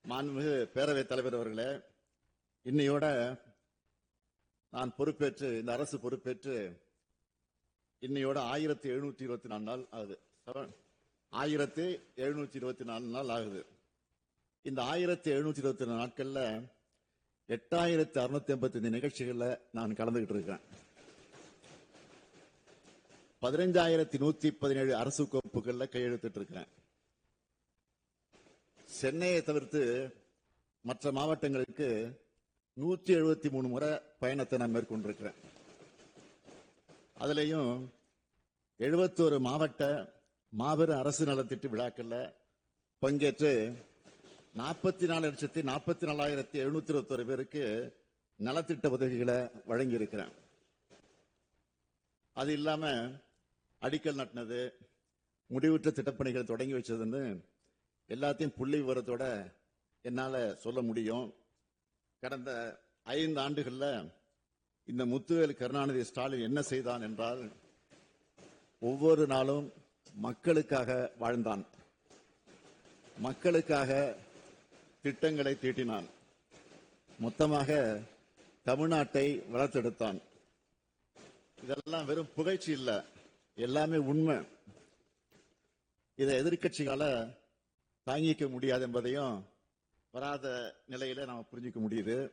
மாண்புமிகு பேரவைத் தலைவர் அவர்களே, இன்னையோட நான் பொறுப்பேற்று இந்த அரசு பொறுப்பேற்று இன்னையோட 1724 நாள் ஆகுது. 1724 நாள் ஆகுது. இந்த 1724 நாட்கள்ல 8655 நிகழ்ச்சிகள்ல நான் கலந்துகிட்டு இருக்கேன். 15117 அரசு கோப்புகள்ல கையெழுத்திட்டு இருக்கேன். சென்னையை தவிர்த்து மற்ற மாவட்டங்களுக்கு 173 முறை பயணத்தை நான் மேற்கொண்டிருக்கிறேன். அதுலயும் 71 மாவட்ட மாபெரும் அரசு நலத்திட்ட விழாக்கள்ல பங்கேற்று 44,44,721 பேருக்கு நலத்திட்ட உதவிகளை வழங்கி இருக்கிறேன். அது இல்லாம அடிக்கல் நட்டினது, முடிவுற்ற திட்டப்பணிகள் தொடங்கி வச்சதுன்னு எல்லாத்தையும் புள்ளி விவரத்தோட என்னால சொல்ல முடியும். கடந்த 5 ஆண்டுகள்ல இந்த முத்துவேல் கருணாநிதி ஸ்டாலின் என்ன செய்தான் என்றால், ஒவ்வொரு நாளும் மக்களுக்காக வாழ்ந்தான், மக்களுக்காக திட்டங்களை தீட்டினான், மொத்தமாக தமிழ்நாட்டை வளர்த்தெடுத்தான். இதெல்லாம் வெறும் புகழ்ச்சி இல்ல, எல்லாமே உண்மை. இதை எதிர்க்கட்சிகால தாங்கிக்க முடியாது என்பதையும் வராத நிலையில நாம புரிஞ்சுக்க முடியுது.